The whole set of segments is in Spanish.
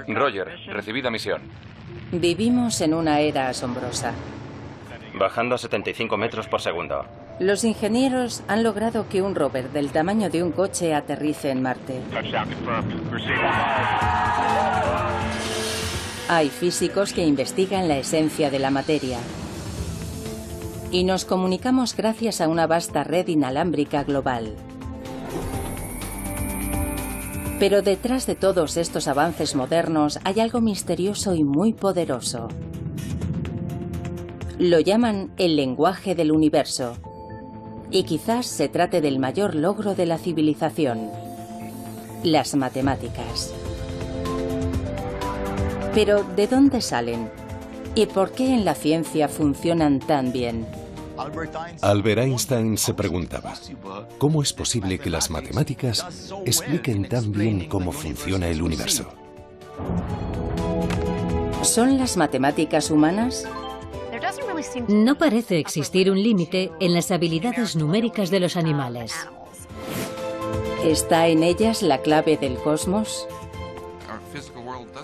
Roger, recibida misión. Vivimos en una era asombrosa. Bajando a 75 metros por segundo. Los ingenieros han logrado que un rover del tamaño de un coche aterrice en Marte. Hay físicos que investigan la esencia de la materia. Y nos comunicamos gracias a una vasta red inalámbrica global. Pero detrás de todos estos avances modernos hay algo misterioso y muy poderoso. Lo llaman el lenguaje del universo. Y quizás se trate del mayor logro de la civilización: las matemáticas. Pero, ¿de dónde salen? ¿Y por qué en la ciencia funcionan tan bien? Albert Einstein se preguntaba, ¿cómo es posible que las matemáticas expliquen tan bien cómo funciona el universo? ¿Son las matemáticas humanas? No parece existir un límite en las habilidades numéricas de los animales. ¿Está en ellas la clave del cosmos?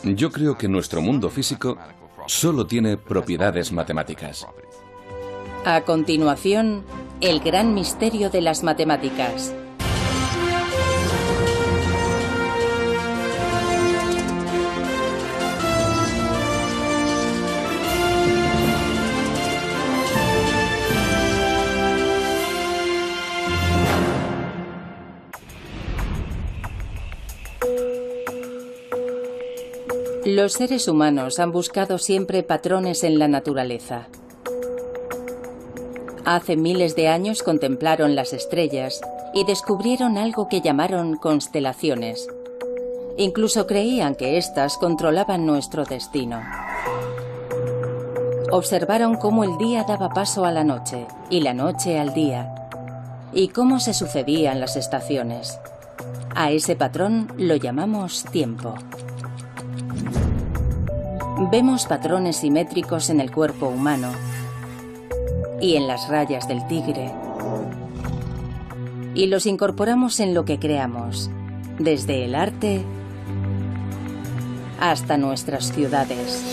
Yo creo que nuestro mundo físico solo tiene propiedades matemáticas. A continuación, el gran misterio de las matemáticas. Los seres humanos han buscado siempre patrones en la naturaleza. Hace miles de años contemplaron las estrellas y descubrieron algo que llamaron constelaciones. Incluso creían que éstas controlaban nuestro destino. Observaron cómo el día daba paso a la noche y la noche al día, y cómo se sucedían las estaciones. A ese patrón lo llamamos tiempo. Vemos patrones simétricos en el cuerpo humano y en las rayas del tigre, y los incorporamos en lo que creamos, desde el arte hasta nuestras ciudades.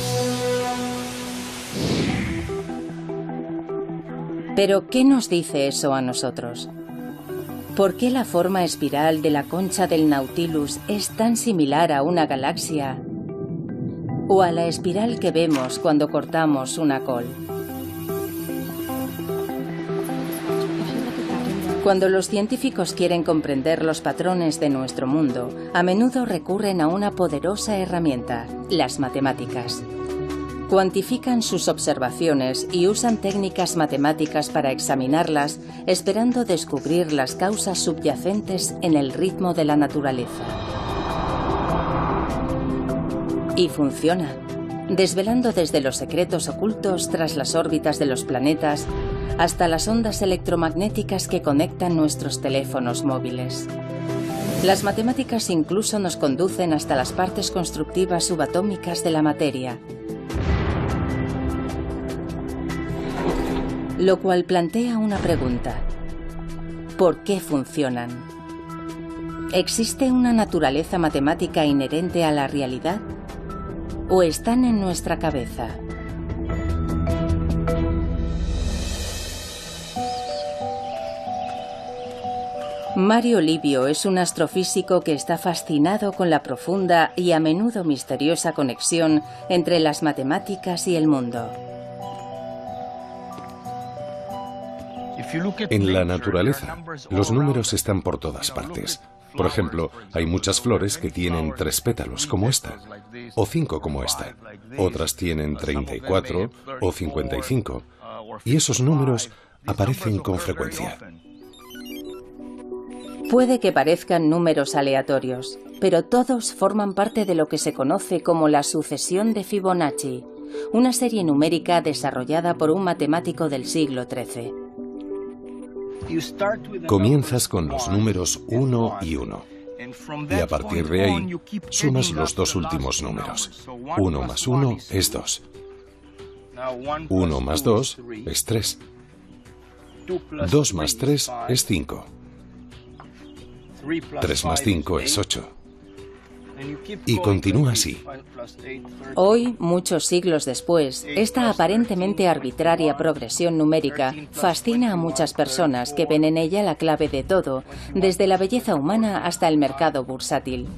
Pero, ¿qué nos dice eso a nosotros? ¿Por qué la forma espiral de la concha del Nautilus es tan similar a una galaxia o a la espiral que vemos cuando cortamos una col? Cuando los científicos quieren comprender los patrones de nuestro mundo, a menudo recurren a una poderosa herramienta: las matemáticas. Cuantifican sus observaciones y usan técnicas matemáticas para examinarlas, esperando descubrir las causas subyacentes en el ritmo de la naturaleza. Y funciona, desvelando desde los secretos ocultos tras las órbitas de los planetas hasta las ondas electromagnéticas que conectan nuestros teléfonos móviles. Las matemáticas incluso nos conducen hasta las partes constructivas subatómicas de la materia, lo cual plantea una pregunta: ¿por qué funcionan? ¿Existe una naturaleza matemática inherente a la realidad? ¿O están en nuestra cabeza? Mario Livio es un astrofísico que está fascinado con la profunda y a menudo misteriosa conexión entre las matemáticas y el mundo. En la naturaleza, los números están por todas partes. Por ejemplo, hay muchas flores que tienen 3 pétalos, como esta, o 5 como esta. Otras tienen 34 o 55, y esos números aparecen con frecuencia. Puede que parezcan números aleatorios, pero todos forman parte de lo que se conoce como la sucesión de Fibonacci, una serie numérica desarrollada por un matemático del siglo XIII. Comienzas con los números 1 y 1, y a partir de ahí sumas los dos últimos números. 1 más 1 es 2. 1 más 2 es 3. 2 más 3 es 5. 3 más 5 es 8. Y continúa así. Hoy, muchos siglos después, esta aparentemente arbitraria progresión numérica fascina a muchas personas que ven en ella la clave de todo, desde la belleza humana hasta el mercado bursátil.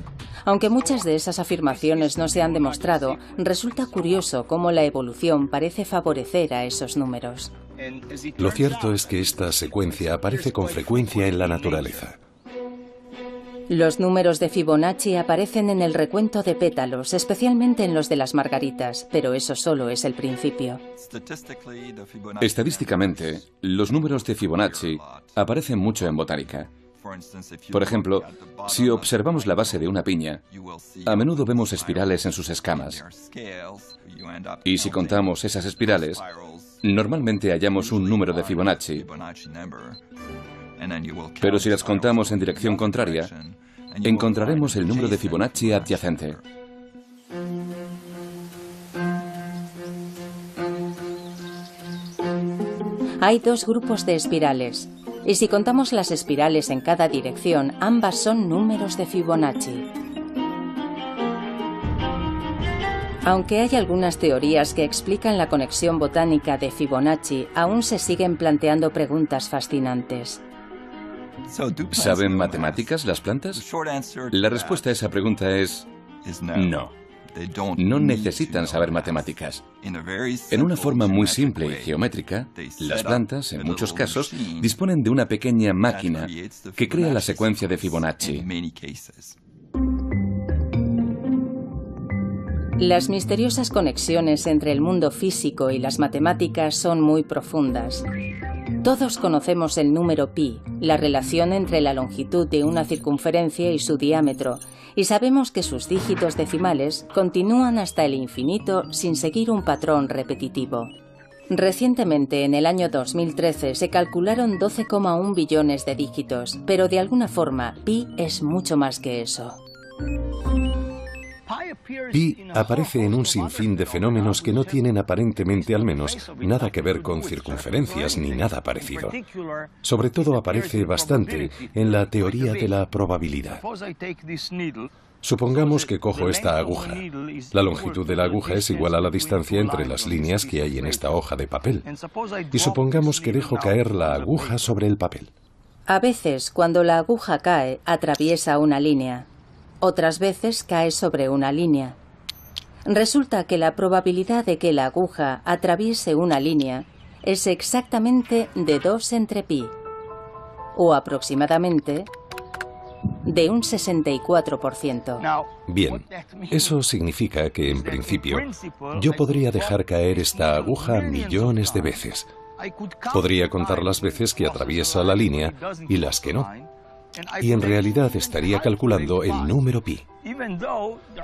Aunque muchas de esas afirmaciones no se han demostrado, resulta curioso cómo la evolución parece favorecer a esos números. Lo cierto es que esta secuencia aparece con frecuencia en la naturaleza. Los números de Fibonacci aparecen en el recuento de pétalos, especialmente en los de las margaritas, pero eso solo es el principio. Estadísticamente, los números de Fibonacci aparecen mucho en botánica. Por ejemplo, si observamos la base de una piña, a menudo vemos espirales en sus escamas. Y si contamos esas espirales, normalmente hallamos un número de Fibonacci. Pero si las contamos en dirección contraria, encontraremos el número de Fibonacci adyacente. Hay dos grupos de espirales, y si contamos las espirales en cada dirección, ambas son números de Fibonacci. Aunque hay algunas teorías que explican la conexión botánica de Fibonacci, aún se siguen planteando preguntas fascinantes. ¿Saben matemáticas las plantas? La respuesta a esa pregunta es no. No necesitan saber matemáticas. En una forma muy simple y geométrica, las plantas, en muchos casos, disponen de una pequeña máquina que crea la secuencia de Fibonacci. Las misteriosas conexiones entre el mundo físico y las matemáticas son muy profundas. Todos conocemos el número pi, la relación entre la longitud de una circunferencia y su diámetro, y sabemos que sus dígitos decimales continúan hasta el infinito sin seguir un patrón repetitivo. Recientemente, en el año 2013, se calcularon 12,1 billones de dígitos, pero de alguna forma, pi es mucho más que eso. Pi aparece en un sinfín de fenómenos que no tienen aparentemente, al menos, nada que ver con circunferencias ni nada parecido. Sobre todo aparece bastante en la teoría de la probabilidad. Supongamos que cojo esta aguja. La longitud de la aguja es igual a la distancia entre las líneas que hay en esta hoja de papel. Y supongamos que dejo caer la aguja sobre el papel. A veces, cuando la aguja cae, atraviesa una línea. Otras veces cae sobre una línea. Resulta que la probabilidad de que la aguja atraviese una línea es exactamente de 2 entre pi, o aproximadamente de un 64%. Bien, eso significa que, en principio, yo podría dejar caer esta aguja millones de veces. Podría contar las veces que atraviesa la línea y las que no. Y en realidad estaría calculando el número pi.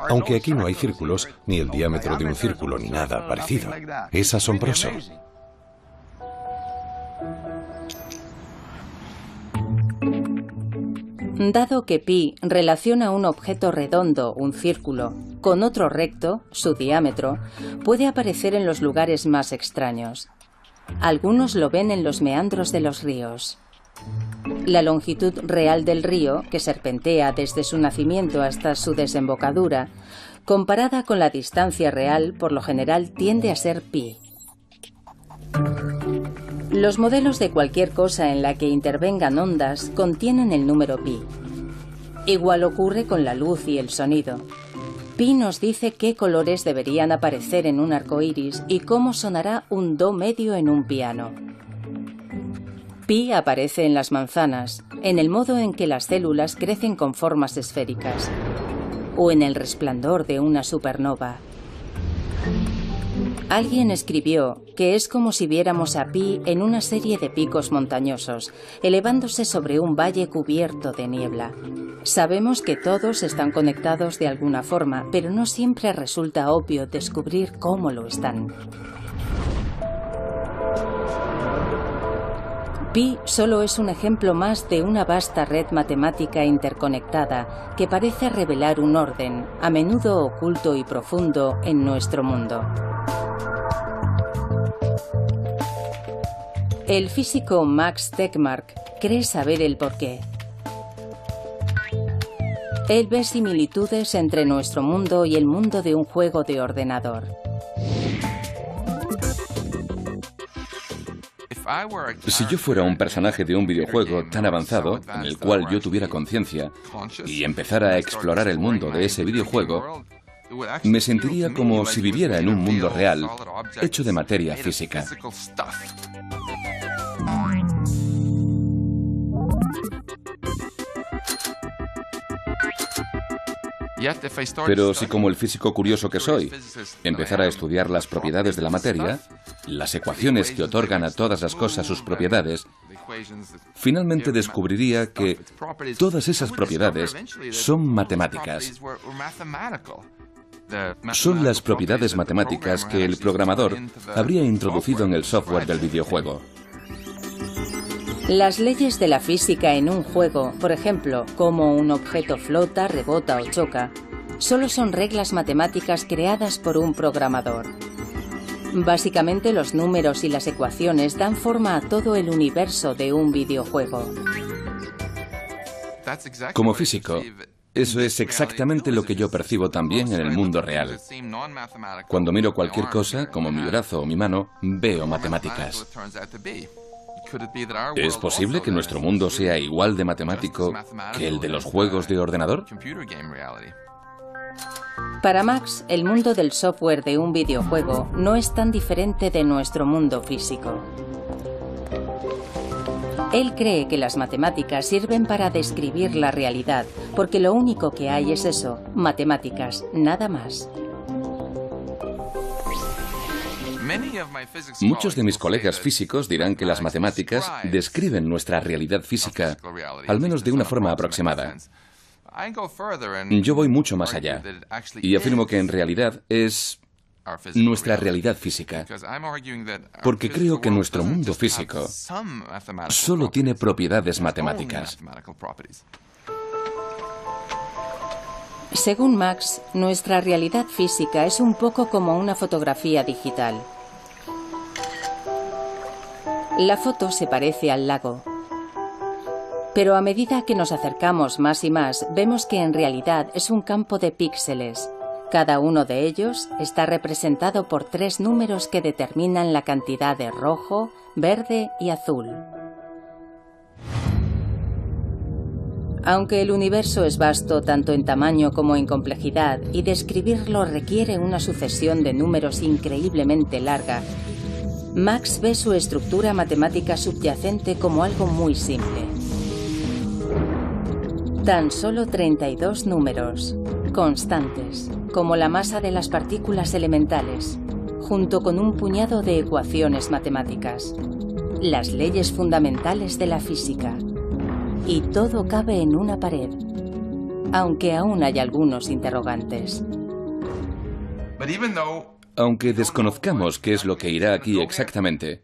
Aunque aquí no hay círculos, ni el diámetro de un círculo, ni nada parecido. Es asombroso. Dado que pi relaciona un objeto redondo, un círculo, con otro recto, su diámetro, puede aparecer en los lugares más extraños. Algunos lo ven en los meandros de los ríos. La longitud real del río, que serpentea desde su nacimiento hasta su desembocadura, comparada con la distancia real, por lo general tiende a ser pi. Los modelos de cualquier cosa en la que intervengan ondas contienen el número pi. Igual ocurre con la luz y el sonido. Pi nos dice qué colores deberían aparecer en un arco iris y cómo sonará un do medio en un piano. Pi aparece en las manzanas, en el modo en que las células crecen con formas esféricas, o en el resplandor de una supernova. Alguien escribió que es como si viéramos a Pi en una serie de picos montañosos, elevándose sobre un valle cubierto de niebla. Sabemos que todos están conectados de alguna forma, pero no siempre resulta obvio descubrir cómo lo están. Pi solo es un ejemplo más de una vasta red matemática interconectada que parece revelar un orden, a menudo oculto y profundo, en nuestro mundo. El físico Max Tegmark cree saber el porqué. Él ve similitudes entre nuestro mundo y el mundo de un juego de ordenador. Si yo fuera un personaje de un videojuego tan avanzado, en el cual yo tuviera conciencia, y empezara a explorar el mundo de ese videojuego, me sentiría como si viviera en un mundo real, hecho de materia física. Pero si, como el físico curioso que soy, empezara a estudiar las propiedades de la materia, las ecuaciones que otorgan a todas las cosas sus propiedades, finalmente descubriría que todas esas propiedades son matemáticas. Son las propiedades matemáticas que el programador habría introducido en el software del videojuego. Las leyes de la física en un juego, por ejemplo, cómo un objeto flota, rebota o choca, solo son reglas matemáticas creadas por un programador. Básicamente, los números y las ecuaciones dan forma a todo el universo de un videojuego. Como físico, eso es exactamente lo que yo percibo también en el mundo real. Cuando miro cualquier cosa, como mi brazo o mi mano, veo matemáticas. ¿Es posible que nuestro mundo sea igual de matemático que el de los juegos de ordenador? Para Max, el mundo del software de un videojuego no es tan diferente de nuestro mundo físico. Él cree que las matemáticas sirven para describir la realidad, porque lo único que hay es eso, matemáticas, nada más. Muchos de mis colegas físicos dirán que las matemáticas describen nuestra realidad física, al menos de una forma aproximada. Yo voy mucho más allá y afirmo que en realidad es nuestra realidad física, porque creo que nuestro mundo físico solo tiene propiedades matemáticas. Según Max, nuestra realidad física es un poco como una fotografía digital. La foto se parece al lago, pero a medida que nos acercamos más y más, vemos que en realidad es un campo de píxeles. Cada uno de ellos está representado por 3 números que determinan la cantidad de rojo, verde y azul. Aunque el universo es vasto tanto en tamaño como en complejidad y describirlo requiere una sucesión de números increíblemente larga, Max ve su estructura matemática subyacente como algo muy simple. Tan solo 32 números, constantes, como la masa de las partículas elementales, junto con un puñado de ecuaciones matemáticas, las leyes fundamentales de la física. Y todo cabe en una pared, aunque aún hay algunos interrogantes. Aunque desconozcamos qué es lo que irá aquí exactamente,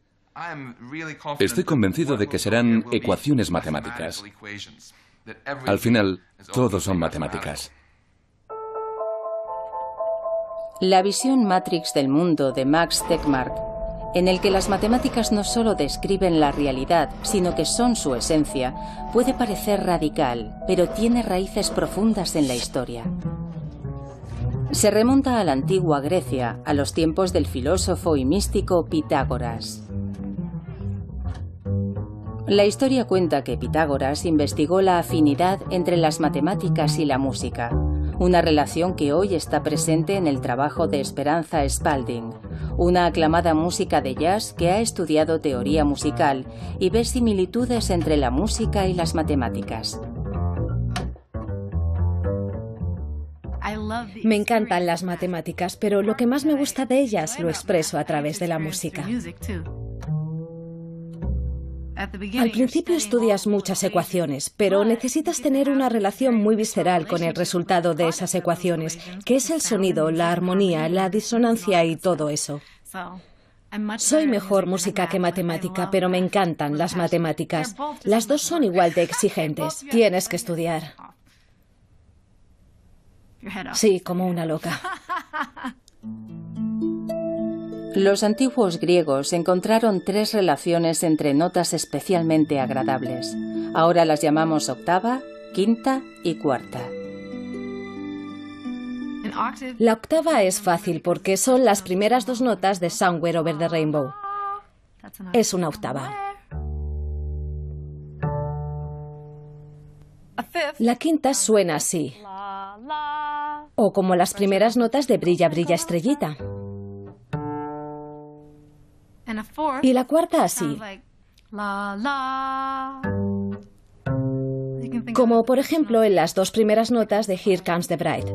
estoy convencido de que serán ecuaciones matemáticas. Al final, todo son matemáticas. La visión Matrix del mundo de Max Tegmark, en el que las matemáticas no solo describen la realidad, sino que son su esencia, puede parecer radical, pero tiene raíces profundas en la historia. Se remonta a la antigua Grecia, a los tiempos del filósofo y místico Pitágoras. La historia cuenta que Pitágoras investigó la afinidad entre las matemáticas y la música, una relación que hoy está presente en el trabajo de Esperanza Spalding, una aclamada música de jazz que ha estudiado teoría musical y ve similitudes entre la música y las matemáticas. Me encantan las matemáticas, pero lo que más me gusta de ellas lo expreso a través de la música. Al principio estudias muchas ecuaciones, pero necesitas tener una relación muy visceral con el resultado de esas ecuaciones, que es el sonido, la armonía, la disonancia y todo eso. Soy mejor música que matemática, pero me encantan las matemáticas. Las dos son igual de exigentes. Tienes que estudiar. Sí, como una loca. Los antiguos griegos encontraron 3 relaciones entre notas especialmente agradables. Ahora las llamamos octava, quinta y cuarta. La octava es fácil porque son las primeras dos notas de Somewhere Over the Rainbow. Es una octava. La quinta suena así, o como las primeras notas de Brilla, brilla, estrellita. Y la cuarta así, como por ejemplo en las dos primeras notas de Here Comes the Bride.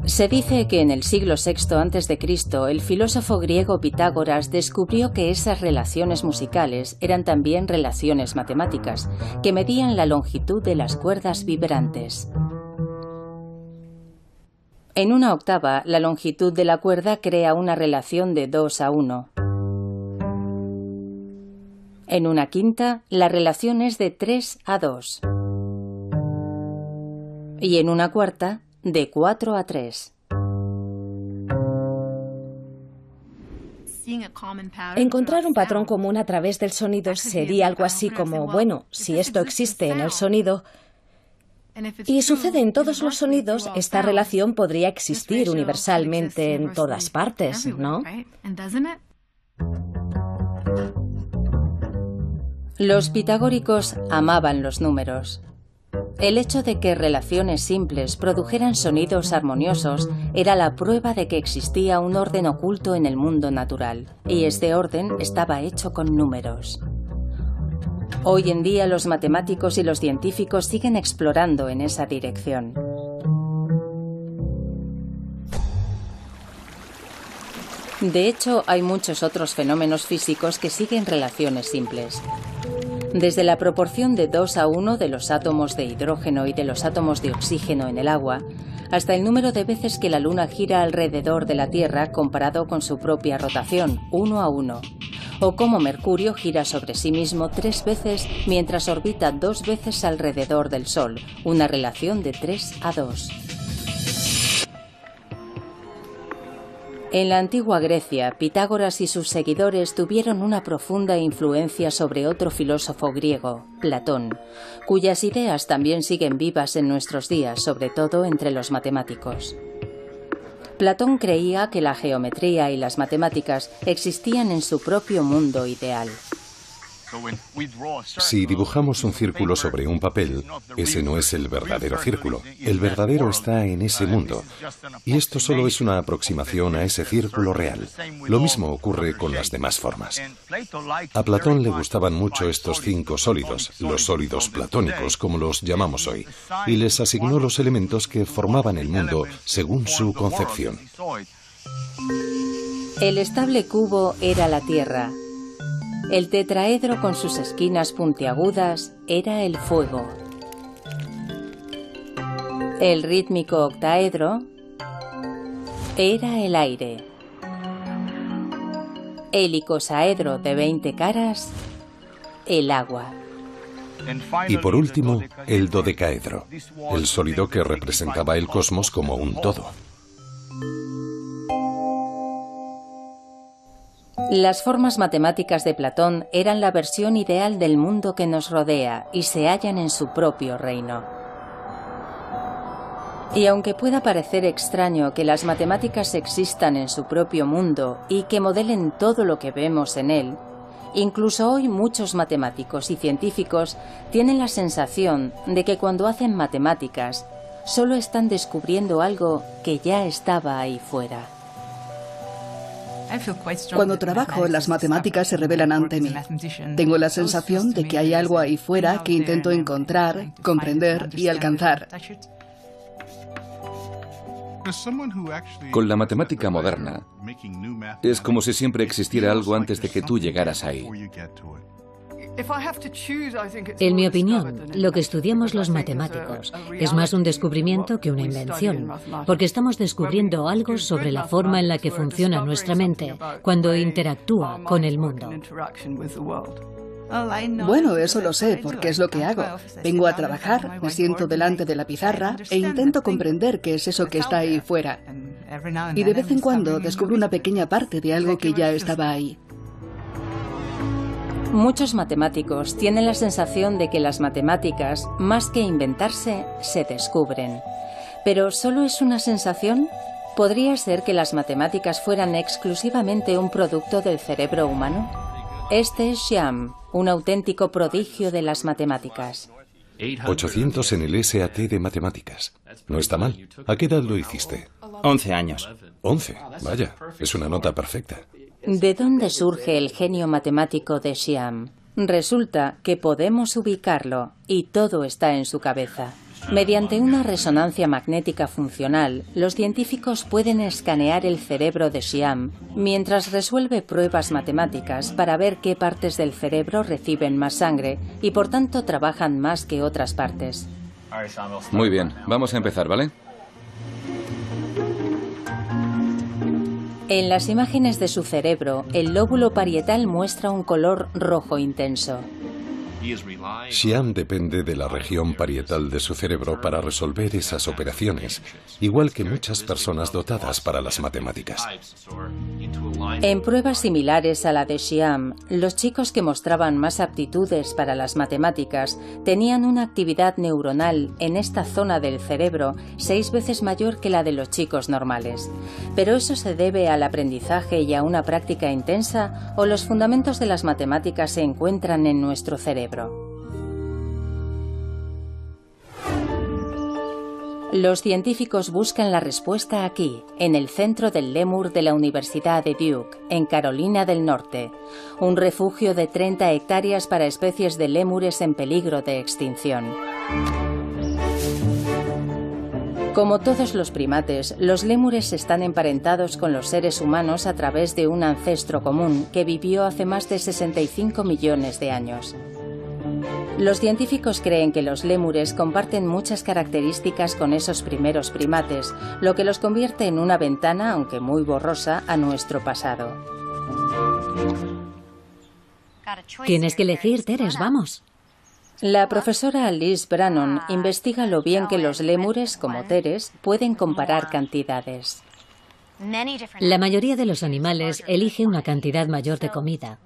Se dice que en el siglo VI a.C. el filósofo griego Pitágoras descubrió que esas relaciones musicales eran también relaciones matemáticas, que medían la longitud de las cuerdas vibrantes. En una octava, la longitud de la cuerda crea una relación de 2:1. En una quinta, la relación es de 3:2. Y en una cuarta, de 4:3. Encontrar un patrón común a través del sonido sería algo así como, bueno, si esto existe en el sonido y sucede en todos los sonidos, esta relación podría existir universalmente en todas partes, ¿no? Los pitagóricos amaban los números. El hecho de que relaciones simples produjeran sonidos armoniosos era la prueba de que existía un orden oculto en el mundo natural, y este orden estaba hecho con números. Hoy en día los matemáticos y los científicos siguen explorando en esa dirección. De hecho, hay muchos otros fenómenos físicos que siguen relaciones simples. Desde la proporción de 2:1 de los átomos de hidrógeno y de los átomos de oxígeno en el agua, hasta el número de veces que la Luna gira alrededor de la Tierra comparado con su propia rotación, 1:1, o cómo Mercurio gira sobre sí mismo 3 veces mientras orbita 2 veces alrededor del Sol, una relación de 3:2. En la antigua Grecia, Pitágoras y sus seguidores tuvieron una profunda influencia sobre otro filósofo griego, Platón, cuyas ideas también siguen vivas en nuestros días, sobre todo entre los matemáticos. Platón creía que la geometría y las matemáticas existían en su propio mundo ideal. Si dibujamos un círculo sobre un papel, ese no es el verdadero círculo. El verdadero está en ese mundo. Y esto solo es una aproximación a ese círculo real. Lo mismo ocurre con las demás formas. A Platón le gustaban mucho estos 5 sólidos, los sólidos platónicos, como los llamamos hoy, y les asignó los elementos que formaban el mundo según su concepción. El estable cubo era la Tierra. El tetraedro con sus esquinas puntiagudas era el fuego. El rítmico octaedro era el aire. El icosaedro de 20 caras, el agua. Y por último, el dodecaedro, el sólido que representaba el cosmos como un todo. Las formas matemáticas de Platón eran la versión ideal del mundo que nos rodea y se hallan en su propio reino. Y aunque pueda parecer extraño que las matemáticas existan en su propio mundo y que modelen todo lo que vemos en él, incluso hoy muchos matemáticos y científicos tienen la sensación de que cuando hacen matemáticas solo están descubriendo algo que ya estaba ahí fuera. Cuando trabajo, las matemáticas se revelan ante mí. Tengo la sensación de que hay algo ahí fuera que intento encontrar, comprender y alcanzar. Con la matemática moderna, es como si siempre existiera algo antes de que tú llegaras ahí. En mi opinión, lo que estudiamos los matemáticos es más un descubrimiento que una invención, porque estamos descubriendo algo sobre la forma en la que funciona nuestra mente cuando interactúa con el mundo. Bueno, eso lo sé, porque es lo que hago. Vengo a trabajar, me siento delante de la pizarra e intento comprender qué es eso que está ahí fuera. Y de vez en cuando descubro una pequeña parte de algo que ya estaba ahí. Muchos matemáticos tienen la sensación de que las matemáticas, más que inventarse, se descubren. ¿Pero solo es una sensación? ¿Podría ser que las matemáticas fueran exclusivamente un producto del cerebro humano? Este es Xiam, un auténtico prodigio de las matemáticas. 800 en el SAT de matemáticas. No está mal. ¿A qué edad lo hiciste? 11 años. 11. Vaya, es una nota perfecta. ¿De dónde surge el genio matemático de Xiam? Resulta que podemos ubicarlo y todo está en su cabeza. Mediante una resonancia magnética funcional, los científicos pueden escanear el cerebro de Xiam mientras resuelve pruebas matemáticas para ver qué partes del cerebro reciben más sangre y por tanto trabajan más que otras partes. Muy bien, vamos a empezar, ¿vale? En las imágenes de su cerebro, el lóbulo parietal muestra un color rojo intenso. Xiam depende de la región parietal de su cerebro para resolver esas operaciones, igual que muchas personas dotadas para las matemáticas. En pruebas similares a la de Xiam, los chicos que mostraban más aptitudes para las matemáticas tenían una actividad neuronal en esta zona del cerebro 6 veces mayor que la de los chicos normales. ¿Pero eso se debe al aprendizaje y a una práctica intensa o los fundamentos de las matemáticas se encuentran en nuestro cerebro? Los científicos buscan la respuesta aquí, en el centro del lémur de la Universidad de Duke, en Carolina del Norte, un refugio de 30 hectáreas para especies de lémures en peligro de extinción. Como todos los primates, los lémures están emparentados con los seres humanos a través de un ancestro común que vivió hace más de 65 millones de años. Los científicos creen que los lémures comparten muchas características con esos primeros primates, lo que los convierte en una ventana, aunque muy borrosa, a nuestro pasado. Tienes que elegir, Teres, vamos. La profesora Liz Brannon investiga lo bien que los lémures, como Teres, pueden comparar cantidades. La mayoría de los animales elige una cantidad mayor de comida.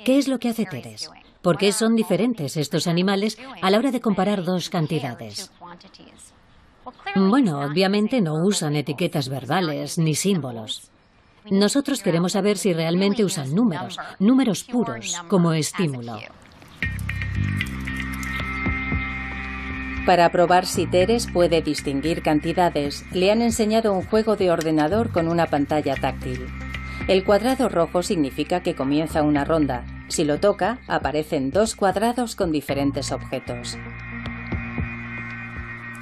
¿Qué es lo que hace Teres? ¿Por qué son diferentes estos animales a la hora de comparar dos cantidades? Bueno, obviamente no usan etiquetas verbales ni símbolos. Nosotros queremos saber si realmente usan números puros, como estímulo. Para probar si Teres puede distinguir cantidades, le han enseñado un juego de ordenador con una pantalla táctil. El cuadrado rojo significa que comienza una ronda. Si lo toca, aparecen 2 cuadrados con diferentes objetos.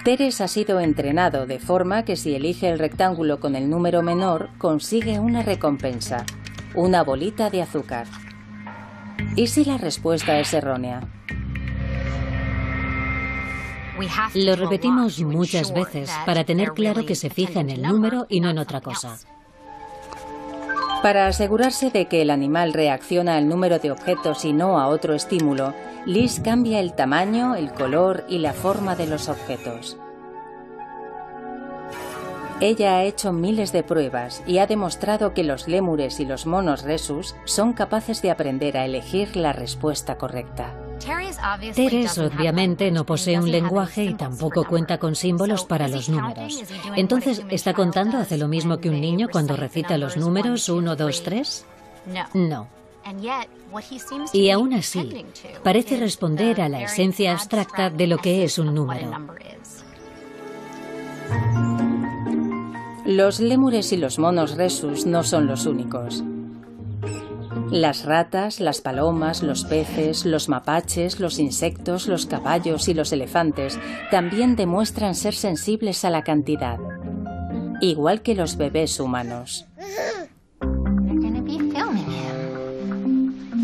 Teres ha sido entrenado de forma que si elige el rectángulo con el número menor, consigue una recompensa, una bolita de azúcar. ¿Y si la respuesta es errónea? Lo repetimos muchas veces para tener claro que se fija en el número y no en otra cosa. Para asegurarse de que el animal reacciona al número de objetos y no a otro estímulo, Liz cambia el tamaño, el color y la forma de los objetos. Ella ha hecho miles de pruebas y ha demostrado que los lémures y los monos rhesus son capaces de aprender a elegir la respuesta correcta. Teres obviamente no posee un lenguaje y tampoco cuenta con símbolos para los números. Entonces, ¿está contando? ¿Hace lo mismo que un niño cuando recita los números 1, 2, 3? No. Y aún así, parece responder a la esencia abstracta de lo que es un número. Los lémures y los monos rhesus no son los únicos. Las ratas, las palomas, los peces, los mapaches, los insectos, los caballos y los elefantes también demuestran ser sensibles a la cantidad, igual que los bebés humanos.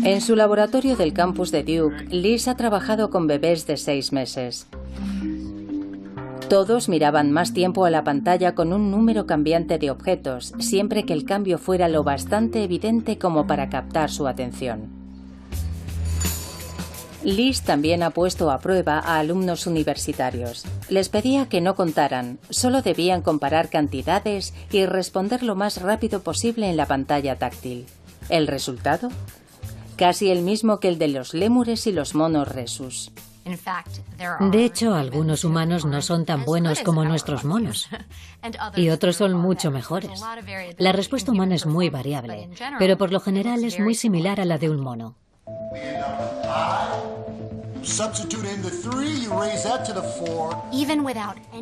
En su laboratorio del campus de Duke, Liz ha trabajado con bebés de 6 meses. Todos miraban más tiempo a la pantalla con un número cambiante de objetos, siempre que el cambio fuera lo bastante evidente como para captar su atención. Liz también ha puesto a prueba a alumnos universitarios. Les pedía que no contaran, solo debían comparar cantidades y responder lo más rápido posible en la pantalla táctil. ¿El resultado? casi el mismo que el de los lémures y los monos rhesus. De hecho, algunos humanos no son tan buenos como nuestros monos y otros son mucho mejores. La respuesta humana es muy variable, pero por lo general es muy similar a la de un mono.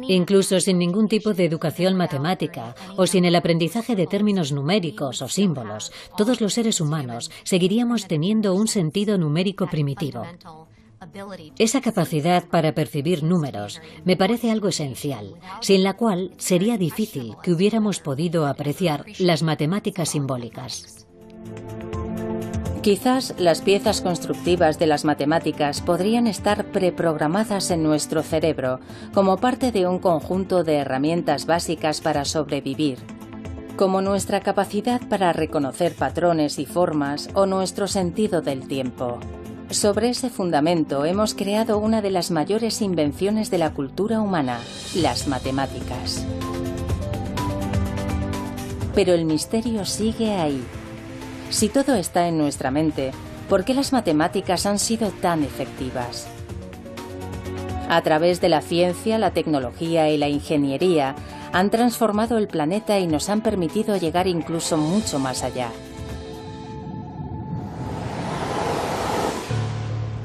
Incluso sin ningún tipo de educación matemática o sin el aprendizaje de términos numéricos o símbolos, todos los seres humanos seguiríamos teniendo un sentido numérico primitivo. Esa capacidad para percibir números me parece algo esencial, sin la cual sería difícil que hubiéramos podido apreciar las matemáticas simbólicas. Quizás las piezas constructivas de las matemáticas podrían estar preprogramadas en nuestro cerebro como parte de un conjunto de herramientas básicas para sobrevivir, como nuestra capacidad para reconocer patrones y formas o nuestro sentido del tiempo. Sobre ese fundamento hemos creado una de las mayores invenciones de la cultura humana, las matemáticas. Pero el misterio sigue ahí. Si todo está en nuestra mente, ¿por qué las matemáticas han sido tan efectivas? A través de la ciencia, la tecnología y la ingeniería, han transformado el planeta y nos han permitido llegar incluso mucho más allá.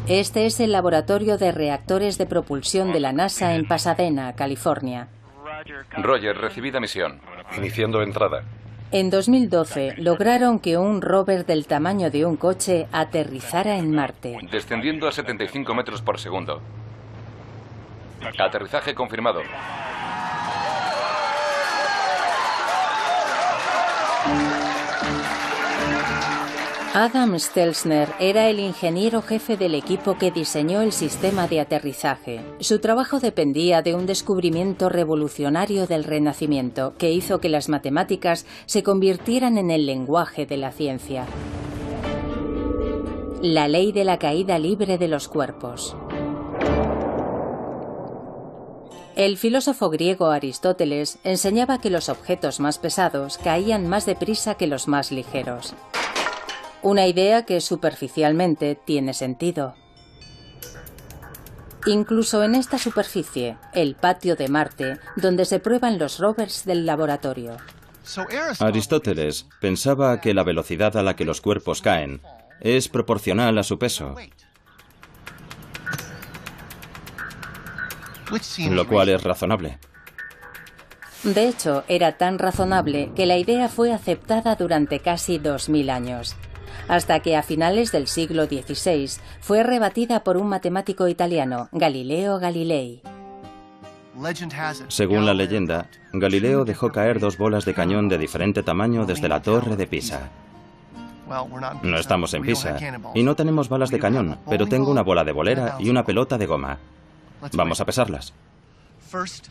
Este es el laboratorio de reactores de propulsión de la NASA en Pasadena, California. Roger, recibida misión. Iniciando entrada. En 2012 lograron que un rover del tamaño de un coche aterrizara en Marte. Descendiendo a 75 metros por segundo. Aterrizaje confirmado. Adam Stelzner era el ingeniero jefe del equipo que diseñó el sistema de aterrizaje. Su trabajo dependía de un descubrimiento revolucionario del Renacimiento que hizo que las matemáticas se convirtieran en el lenguaje de la ciencia. La ley de la caída libre de los cuerpos. El filósofo griego Aristóteles enseñaba que los objetos más pesados caían más deprisa que los más ligeros. Una idea que superficialmente tiene sentido. Incluso en esta superficie, el patio de Marte, donde se prueban los rovers del laboratorio. Aristóteles pensaba que la velocidad a la que los cuerpos caen es proporcional a su peso, lo cual es razonable. De hecho, era tan razonable que la idea fue aceptada durante casi 2000 años. Hasta que a finales del siglo XVI fue rebatida por un matemático italiano, Galileo Galilei. Según la leyenda, Galileo dejó caer 2 bolas de cañón de diferente tamaño desde la torre de Pisa. No estamos en Pisa y no tenemos balas de cañón, pero tengo una bola de bolera y una pelota de goma. Vamos a pesarlas.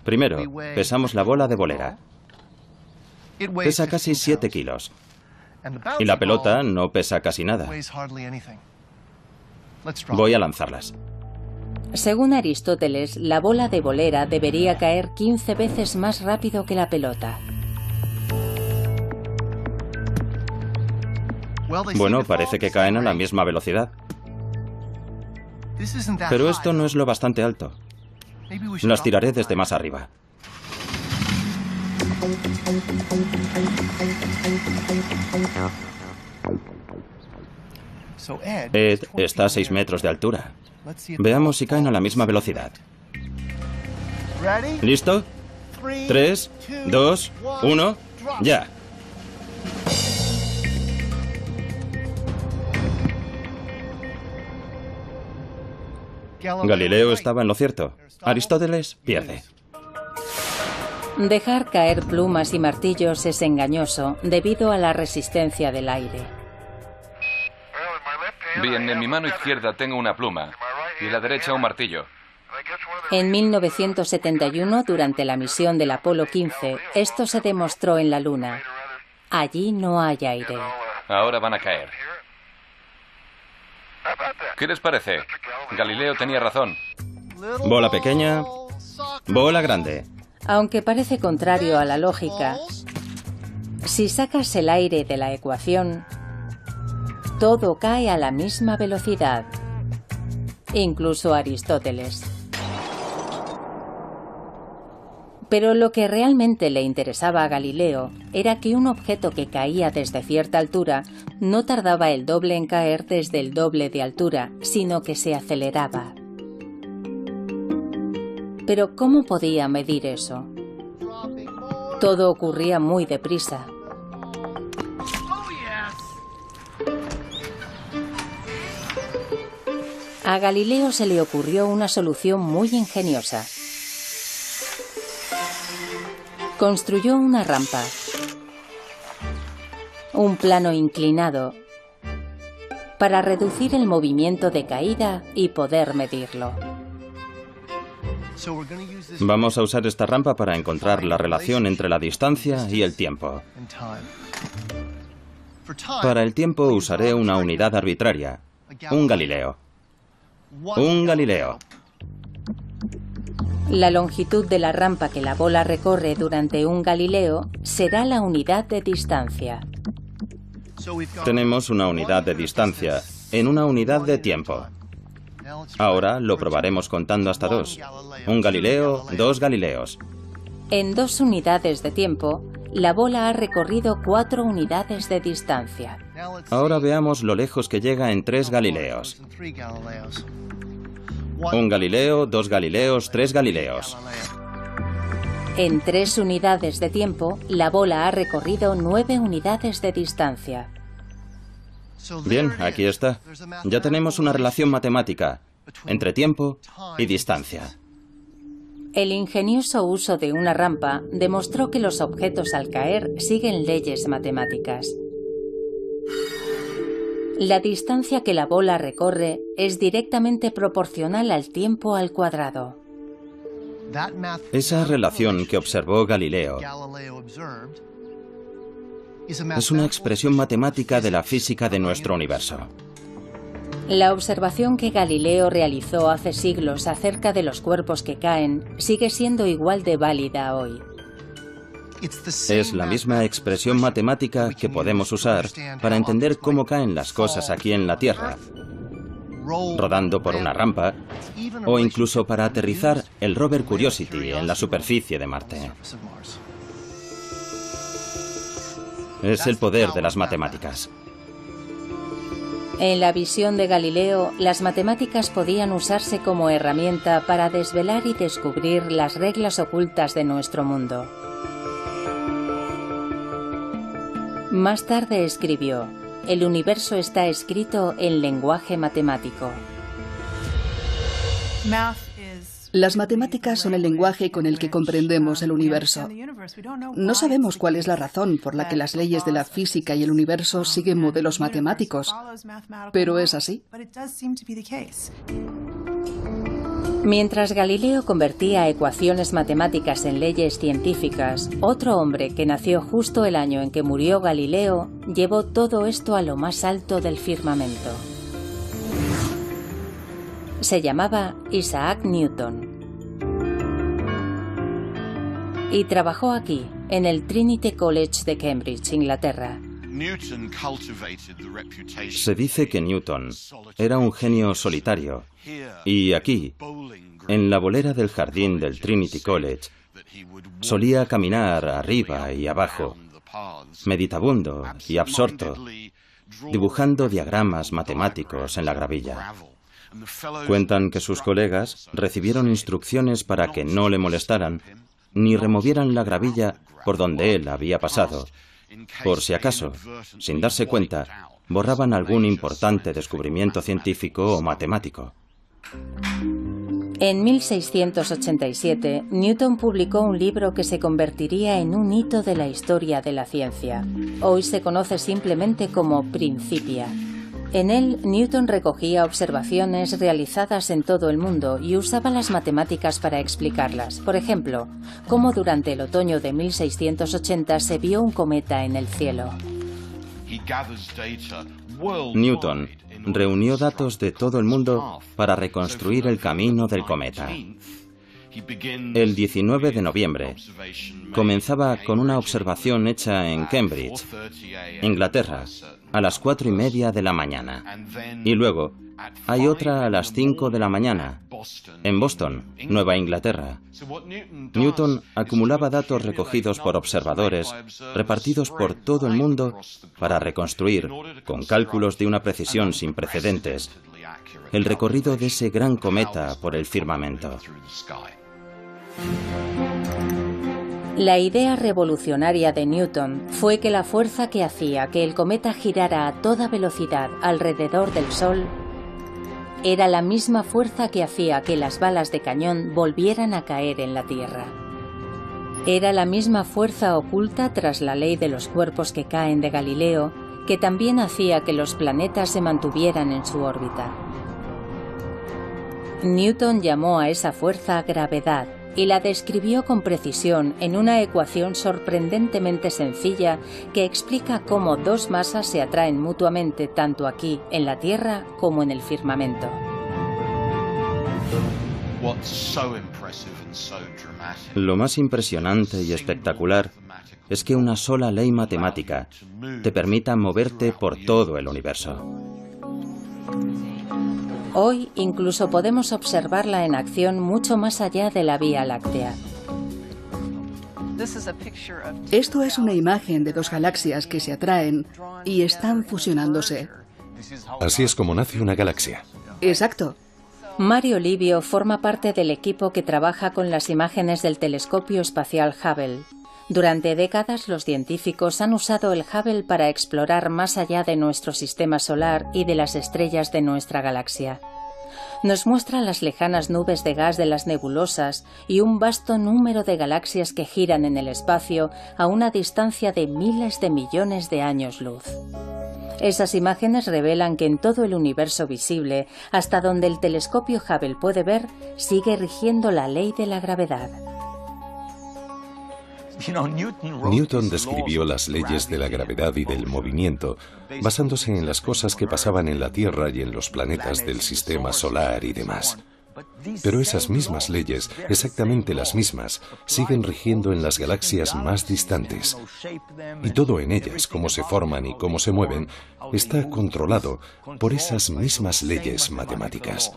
Primero, pesamos la bola de bolera. Pesa casi 7 kilos. Y la pelota no pesa casi nada. Voy a lanzarlas. Según Aristóteles, la bola de bolera debería caer 15 veces más rápido que la pelota. Bueno, parece que caen a la misma velocidad. Pero esto no es lo bastante alto. Las tiraré desde más arriba. Ed está a 6 metros de altura. Veamos si caen a la misma velocidad. ¿Listo? 3, 2, 1, ya. Galileo estaba en lo cierto. Aristóteles pierde. Dejar caer plumas y martillos es engañoso debido a la resistencia del aire. Bien, en mi mano izquierda tengo una pluma y en la derecha un martillo. En 1971, durante la misión del Apolo 15, esto se demostró en la Luna. Allí no hay aire. Ahora van a caer. ¿Qué les parece? Galileo tenía razón. Bola pequeña, bola grande. Aunque parece contrario a la lógica, si sacas el aire de la ecuación, todo cae a la misma velocidad, incluso Aristóteles. Pero lo que realmente le interesaba a Galileo era que un objeto que caía desde cierta altura no tardaba el doble en caer desde el doble de altura, sino que se aceleraba. Pero ¿cómo podía medir eso? Todo ocurría muy deprisa. A Galileo se le ocurrió una solución muy ingeniosa. Construyó una rampa, un plano inclinado, para reducir el movimiento de caída y poder medirlo. Vamos a usar esta rampa para encontrar la relación entre la distancia y el tiempo. Para el tiempo usaré una unidad arbitraria, un Galileo. Un Galileo. La longitud de la rampa que la bola recorre durante un Galileo será la unidad de distancia. Tenemos una unidad de distancia en una unidad de tiempo. Ahora lo probaremos contando hasta 2. Un Galileo, 2 Galileos. En 2 unidades de tiempo, la bola ha recorrido 4 unidades de distancia. Ahora veamos lo lejos que llega en 3 Galileos. Un Galileo, 2 Galileos, 3 Galileos. En 3 unidades de tiempo, la bola ha recorrido 9 unidades de distancia. Bien, aquí está. Ya tenemos una relación matemática entre tiempo y distancia. El ingenioso uso de una rampa demostró que los objetos al caer siguen leyes matemáticas. La distancia que la bola recorre es directamente proporcional al tiempo al cuadrado. Esa relación que observó Galileo es una expresión matemática de la física de nuestro universo. La observación que Galileo realizó hace siglos acerca de los cuerpos que caen sigue siendo igual de válida hoy. Es la misma expresión matemática que podemos usar para entender cómo caen las cosas aquí en la Tierra, rodando por una rampa, o incluso para aterrizar el rover Curiosity en la superficie de Marte. Es el poder de las matemáticas. En la visión de Galileo, las matemáticas podían usarse como herramienta para desvelar y descubrir las reglas ocultas de nuestro mundo. Más tarde escribió: "El universo está escrito en lenguaje matemático". Las matemáticas son el lenguaje con el que comprendemos el universo. No sabemos cuál es la razón por la que las leyes de la física y el universo siguen modelos matemáticos, pero es así. Mientras Galileo convertía ecuaciones matemáticas en leyes científicas, otro hombre que nació justo el año en que murió Galileo llevó todo esto a lo más alto del firmamento. Se llamaba Isaac Newton. Y trabajó aquí, en el Trinity College de Cambridge, Inglaterra. Se dice que Newton era un genio solitario, y aquí, en la bolera del jardín del Trinity College, solía caminar arriba y abajo, meditabundo y absorto, dibujando diagramas matemáticos en la gravilla. Cuentan que sus colegas recibieron instrucciones para que no le molestaran ni removieran la gravilla por donde él había pasado, por si acaso, sin darse cuenta, borraban algún importante descubrimiento científico o matemático. En 1687, Newton publicó un libro que se convertiría en un hito de la historia de la ciencia. Hoy se conoce simplemente como Principia. En él, Newton recogía observaciones realizadas en todo el mundo y usaba las matemáticas para explicarlas. Por ejemplo, cómo durante el otoño de 1680 se vio un cometa en el cielo. Newton reunió datos de todo el mundo para reconstruir el camino del cometa. El 19 de noviembre comenzaba con una observación hecha en Cambridge, Inglaterra, a las 4:30 de la mañana. Y luego hay otra a las 5 de la mañana, en Boston, Nueva Inglaterra. Newton acumulaba datos recogidos por observadores repartidos por todo el mundo para reconstruir, con cálculos de una precisión sin precedentes, el recorrido de ese gran cometa por el firmamento. La idea revolucionaria de Newton fue que la fuerza que hacía que el cometa girara a toda velocidad alrededor del Sol era la misma fuerza que hacía que las balas de cañón volvieran a caer en la Tierra. Era la misma fuerza oculta tras la ley de los cuerpos que caen de Galileo, que también hacía que los planetas se mantuvieran en su órbita. Newton llamó a esa fuerza gravedad y la describió con precisión en una ecuación sorprendentemente sencilla que explica cómo dos masas se atraen mutuamente tanto aquí, en la Tierra, como en el firmamento. Lo más impresionante y espectacular es que una sola ley matemática te permita moverte por todo el universo. Hoy incluso podemos observarla en acción mucho más allá de la Vía Láctea. Esto es una imagen de dos galaxias que se atraen y están fusionándose. Así es como nace una galaxia. Exacto. Mario Livio forma parte del equipo que trabaja con las imágenes del telescopio espacial Hubble. Durante décadas los científicos han usado el Hubble para explorar más allá de nuestro sistema solar y de las estrellas de nuestra galaxia. Nos muestra las lejanas nubes de gas de las nebulosas y un vasto número de galaxias que giran en el espacio a una distancia de miles de millones de años luz. Esas imágenes revelan que en todo el universo visible, hasta donde el telescopio Hubble puede ver, sigue rigiendo la ley de la gravedad. Newton describió las leyes de la gravedad y del movimiento basándose en las cosas que pasaban en la Tierra y en los planetas del sistema solar y demás. Pero esas mismas leyes, exactamente las mismas, siguen rigiendo en las galaxias más distantes. Y todo en ellas, cómo se forman y cómo se mueven, está controlado por esas mismas leyes matemáticas.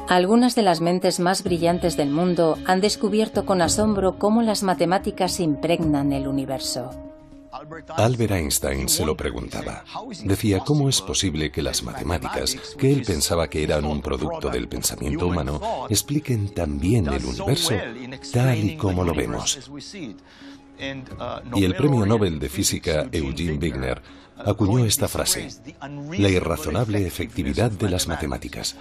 Algunas de las mentes más brillantes del mundo han descubierto con asombro cómo las matemáticas impregnan el universo. Albert Einstein se lo preguntaba. Decía, ¿cómo es posible que las matemáticas, que él pensaba que eran un producto del pensamiento humano, expliquen tan bien el universo tal y como lo vemos? Y el premio Nobel de Física Eugene Wigner acuñó esta frase: la irrazonable efectividad de las matemáticas.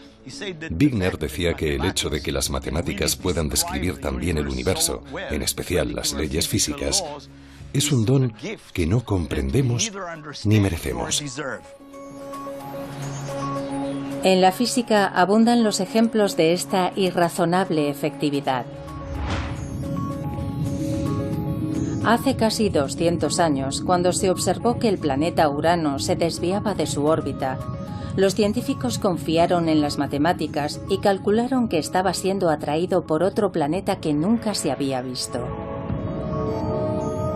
Wigner decía que el hecho de que las matemáticas puedan describir también el universo, en especial las leyes físicas, es un don que no comprendemos ni merecemos. En la física abundan los ejemplos de esta irrazonable efectividad. Hace casi 200 años, cuando se observó que el planeta Urano se desviaba de su órbita, los científicos confiaron en las matemáticas y calcularon que estaba siendo atraído por otro planeta que nunca se había visto.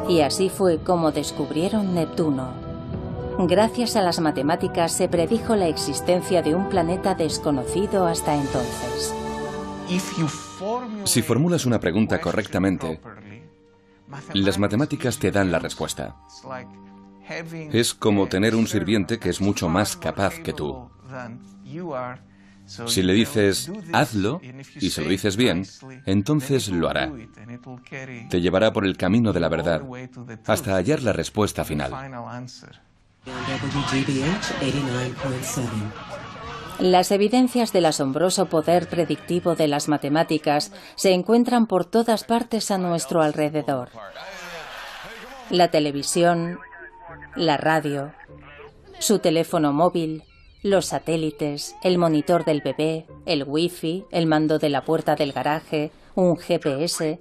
Y así fue como descubrieron Neptuno. Gracias a las matemáticas se predijo la existencia de un planeta desconocido hasta entonces. Si formulas una pregunta correctamente, las matemáticas te dan la respuesta. Es como tener un sirviente que es mucho más capaz que tú. Si le dices, hazlo, y se lo dices bien, entonces lo hará. Te llevará por el camino de la verdad, hasta hallar la respuesta final. Las evidencias del asombroso poder predictivo de las matemáticas se encuentran por todas partes a nuestro alrededor. La televisión, la radio, su teléfono móvil, los satélites, el monitor del bebé, el wifi, el mando de la puerta del garaje, un GPS.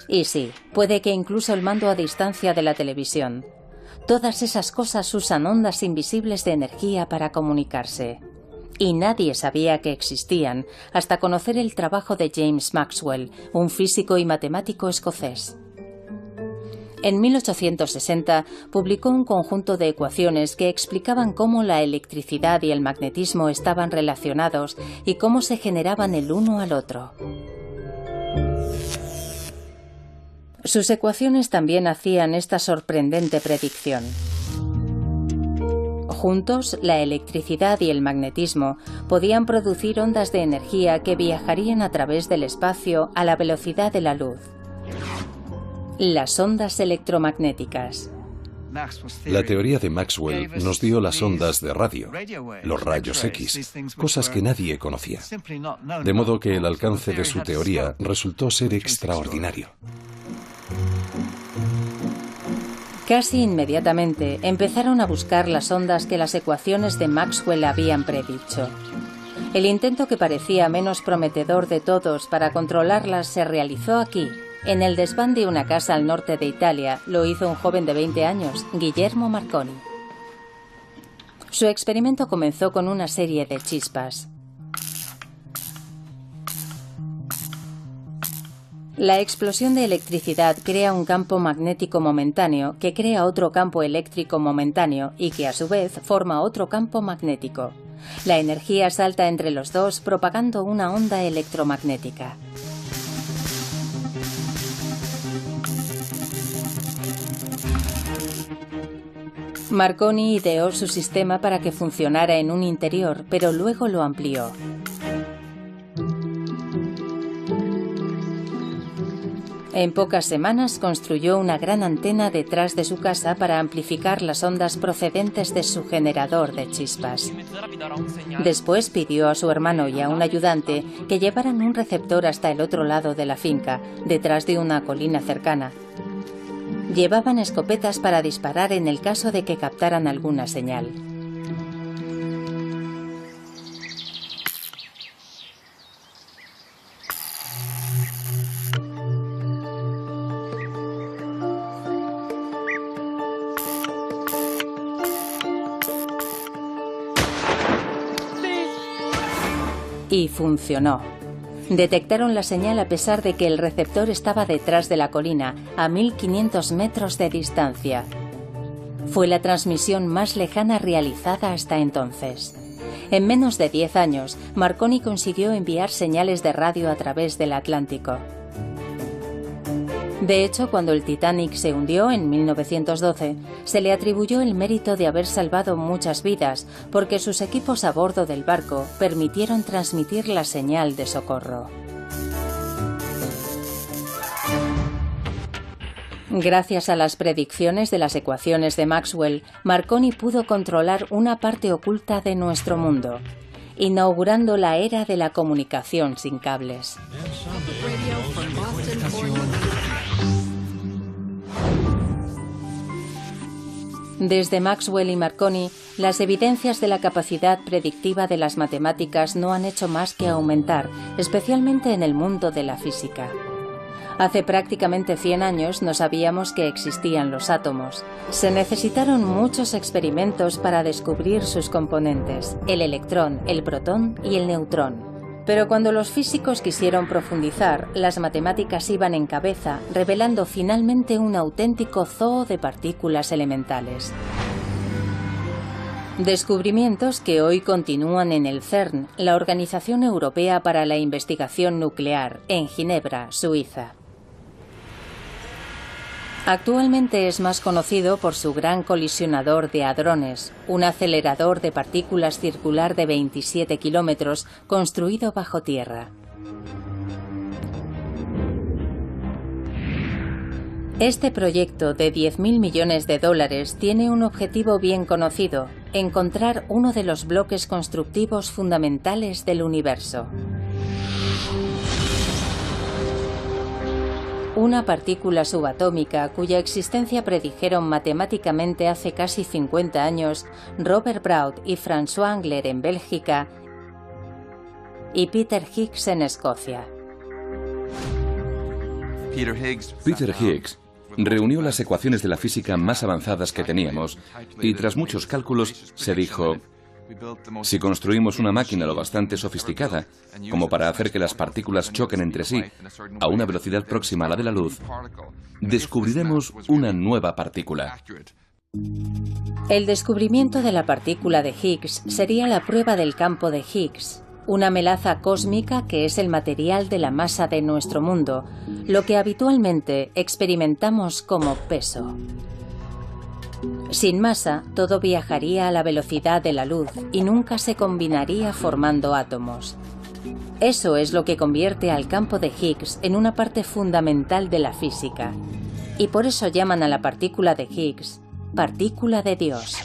Y sí, puede que incluso el mando a distancia de la televisión. Todas esas cosas usan ondas invisibles de energía para comunicarse. y nadie sabía que existían hasta conocer el trabajo de James Maxwell, un físico y matemático escocés. En 1860 publicó un conjunto de ecuaciones que explicaban cómo la electricidad y el magnetismo estaban relacionados y cómo se generaban el uno al otro. Sus ecuaciones también hacían esta sorprendente predicción. Juntos, la electricidad y el magnetismo podían producir ondas de energía que viajarían a través del espacio a la velocidad de la luz. Las ondas electromagnéticas. La teoría de Maxwell nos dio las ondas de radio, los rayos X, cosas que nadie conocía. De modo que el alcance de su teoría resultó ser extraordinario. Casi inmediatamente empezaron a buscar las ondas que las ecuaciones de Maxwell habían predicho. El intento que parecía menos prometedor de todos para controlarlas se realizó aquí. En el desván de una casa al norte de Italia lo hizo un joven de 20 años, Guillermo Marconi. Su experimento comenzó con una serie de chispas. La explosión de electricidad crea un campo magnético momentáneo que crea otro campo eléctrico momentáneo y que a su vez forma otro campo magnético. La energía salta entre los dos propagando una onda electromagnética. Marconi ideó su sistema para que funcionara en un interior, pero luego lo amplió. En pocas semanas construyó una gran antena detrás de su casa para amplificar las ondas procedentes de su generador de chispas. Después pidió a su hermano y a un ayudante que llevaran un receptor hasta el otro lado de la finca, detrás de una colina cercana. Llevaban escopetas para disparar en el caso de que captaran alguna señal. Y funcionó. Detectaron la señal a pesar de que el receptor estaba detrás de la colina, a 1500 metros de distancia. Fue la transmisión más lejana realizada hasta entonces. En menos de 10 años, Marconi consiguió enviar señales de radio a través del Atlántico. De hecho, cuando el Titanic se hundió en 1912, se le atribuyó el mérito de haber salvado muchas vidas, porque sus equipos a bordo del barco permitieron transmitir la señal de socorro. Gracias a las predicciones de las ecuaciones de Maxwell, Marconi pudo controlar una parte oculta de nuestro mundo, inaugurando la era de la comunicación sin cables. Desde Maxwell y Marconi, las evidencias de la capacidad predictiva de las matemáticas no han hecho más que aumentar, especialmente en el mundo de la física. Hace prácticamente 100 años no sabíamos que existían los átomos. Se necesitaron muchos experimentos para descubrir sus componentes, el electrón, el protón y el neutrón. Pero cuando los físicos quisieron profundizar, las matemáticas iban en cabeza, revelando finalmente un auténtico zoo de partículas elementales. Descubrimientos que hoy continúan en el CERN, la Organización Europea para la Investigación Nuclear, en Ginebra, Suiza. Actualmente es más conocido por su gran colisionador de hadrones, un acelerador de partículas circular de 27 kilómetros construido bajo tierra. Este proyecto de 10.000 millones de dólares tiene un objetivo bien conocido: encontrar uno de los bloques constructivos fundamentales del universo. Una partícula subatómica cuya existencia predijeron matemáticamente hace casi 50 años Robert Brout y François Englert en Bélgica y Peter Higgs en Escocia. Peter Higgs reunió las ecuaciones de la física más avanzadas que teníamos y tras muchos cálculos se dijo: Si construimos una máquina lo bastante sofisticada como para hacer que las partículas choquen entre sí a una velocidad próxima a la de la luz, descubriremos una nueva partícula. El descubrimiento de la partícula de Higgs sería la prueba del campo de Higgs, una melaza cósmica que es el material de la masa de nuestro mundo, lo que habitualmente experimentamos como peso. Sin masa, todo viajaría a la velocidad de la luz y nunca se combinaría formando átomos. Eso es lo que convierte al campo de Higgs en una parte fundamental de la física. Y por eso llaman a la partícula de Higgs partícula de Dios.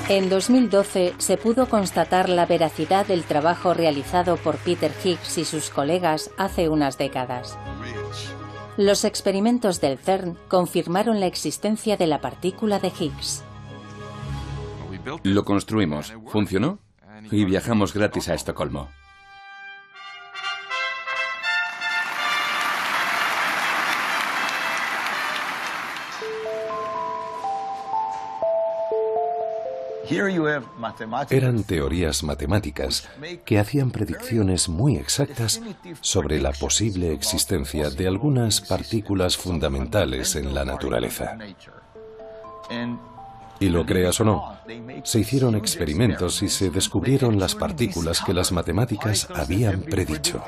En 2012 se pudo constatar la veracidad del trabajo realizado por Peter Higgs y sus colegas hace unas décadas. Los experimentos del CERN confirmaron la existencia de la partícula de Higgs. Lo construimos, funcionó y viajamos gratis a Estocolmo. Eran teorías matemáticas que hacían predicciones muy exactas sobre la posible existencia de algunas partículas fundamentales en la naturaleza. Y lo creas o no, se hicieron experimentos y se descubrieron las partículas que las matemáticas habían predicho.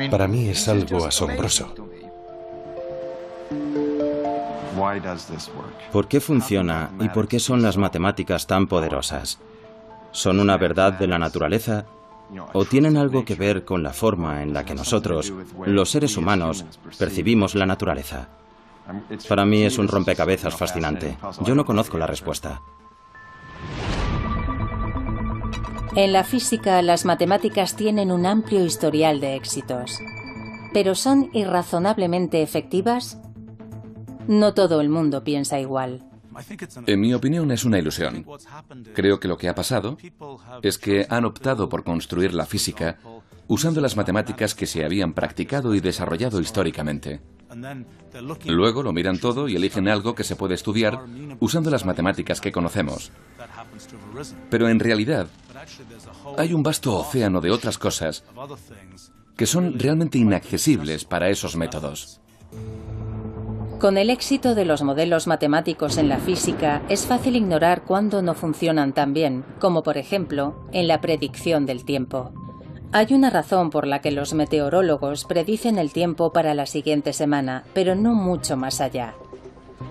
Para mí es algo asombroso. ¿Por qué funciona y por qué son las matemáticas tan poderosas? ¿Son una verdad de la naturaleza o tienen algo que ver con la forma en la que nosotros, los seres humanos, percibimos la naturaleza? Para mí es un rompecabezas fascinante. Yo no conozco la respuesta. En la física, las matemáticas tienen un amplio historial de éxitos. ¿Pero son irrazonablemente efectivas? No todo el mundo piensa igual. En mi opinión es una ilusión. Creo que lo que ha pasado es que han optado por construir la física usando las matemáticas que se habían practicado y desarrollado históricamente. Luego lo miran todo y eligen algo que se puede estudiar usando las matemáticas que conocemos. Pero en realidad hay un vasto océano de otras cosas que son realmente inaccesibles para esos métodos. Con el éxito de los modelos matemáticos en la física, es fácil ignorar cuándo no funcionan tan bien, como por ejemplo, en la predicción del tiempo. Hay una razón por la que los meteorólogos predicen el tiempo para la siguiente semana, pero no mucho más allá.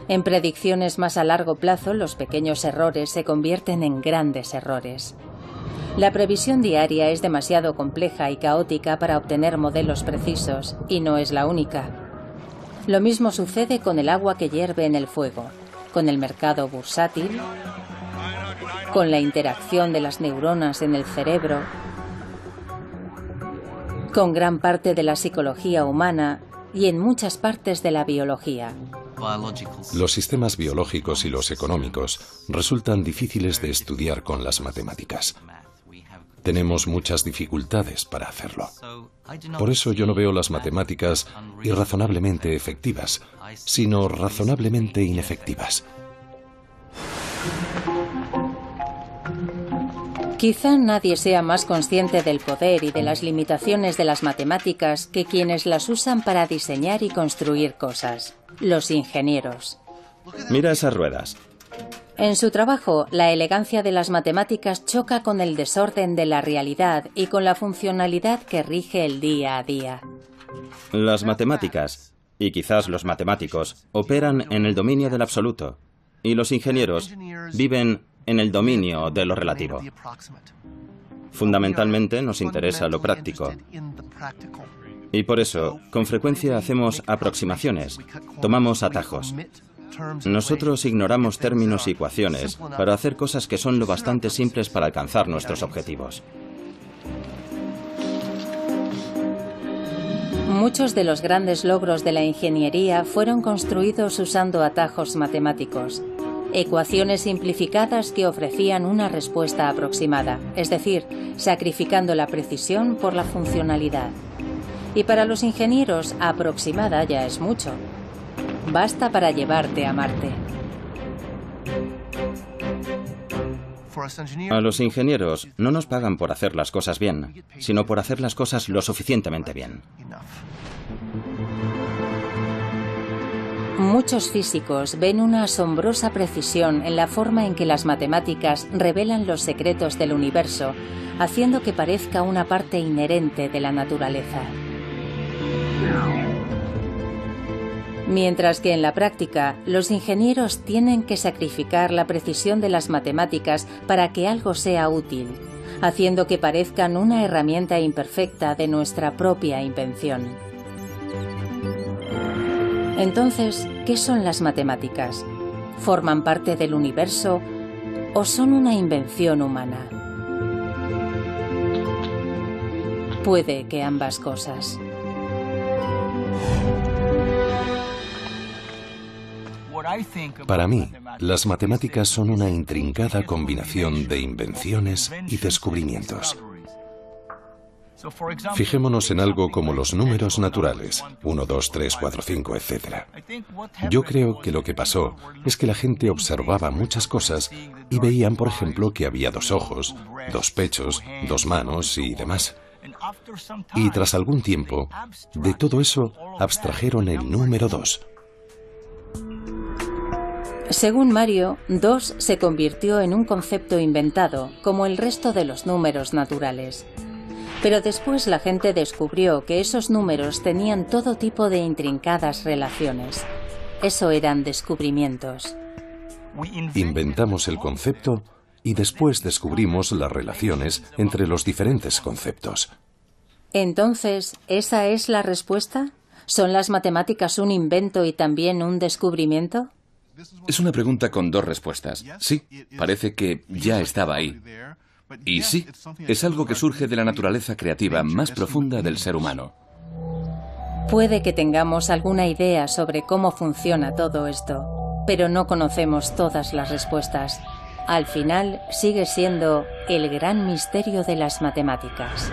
En predicciones más a largo plazo, los pequeños errores se convierten en grandes errores. La previsión diaria es demasiado compleja y caótica para obtener modelos precisos, y no es la única. Lo mismo sucede con el agua que hierve en el fuego, con el mercado bursátil, con la interacción de las neuronas en el cerebro, con gran parte de la psicología humana y en muchas partes de la biología. Los sistemas biológicos y los económicos resultan difíciles de estudiar con las matemáticas. Tenemos muchas dificultades para hacerlo. Por eso yo no veo las matemáticas irrazonablemente efectivas, sino razonablemente inefectivas. Quizá nadie sea más consciente del poder y de las limitaciones de las matemáticas que quienes las usan para diseñar y construir cosas, los ingenieros. Mira esas ruedas. En su trabajo, la elegancia de las matemáticas choca con el desorden de la realidad y con la funcionalidad que rige el día a día. Las matemáticas, y quizás los matemáticos, operan en el dominio del absoluto, y los ingenieros viven en el dominio de lo relativo. Fundamentalmente nos interesa lo práctico. Y por eso, con frecuencia hacemos aproximaciones, tomamos atajos. Nosotros ignoramos términos y ecuaciones para hacer cosas que son lo bastante simples para alcanzar nuestros objetivos. Muchos de los grandes logros de la ingeniería fueron construidos usando atajos matemáticos, ecuaciones simplificadas que ofrecían una respuesta aproximada, es decir, sacrificando la precisión por la funcionalidad. Y para los ingenieros, aproximada ya es mucho. Basta para llevarte a Marte. A los ingenieros no nos pagan por hacer las cosas bien, sino por hacer las cosas lo suficientemente bien. Muchos físicos ven una asombrosa precisión en la forma en que las matemáticas revelan los secretos del universo, haciendo que parezca una parte inherente de la naturaleza. Mientras que en la práctica, los ingenieros tienen que sacrificar la precisión de las matemáticas para que algo sea útil, haciendo que parezcan una herramienta imperfecta de nuestra propia invención. Entonces, ¿qué son las matemáticas? ¿Forman parte del universo o son una invención humana? Puede que ambas cosas. Para mí, las matemáticas son una intrincada combinación de invenciones y descubrimientos. Fijémonos en algo como los números naturales, 1, 2, 3, 4, 5, etc. Yo creo que lo que pasó es que la gente observaba muchas cosas y veían, por ejemplo, que había 2 ojos, 2 pechos, 2 manos y demás. Y tras algún tiempo, de todo eso abstrajeron el número 2. Según Mario, 2 se convirtió en un concepto inventado, como el resto de los números naturales. Pero después la gente descubrió que esos números tenían todo tipo de intrincadas relaciones. Eso eran descubrimientos. Inventamos el concepto y después descubrimos las relaciones entre los diferentes conceptos. Entonces, ¿esa es la respuesta? ¿Son las matemáticas un invento y también un descubrimiento? Es una pregunta con 2 respuestas. Sí, parece que ya estaba ahí. Y sí, es algo que surge de la naturaleza creativa más profunda del ser humano. Puede que tengamos alguna idea sobre cómo funciona todo esto, pero no conocemos todas las respuestas. Al final, sigue siendo el gran misterio de las matemáticas.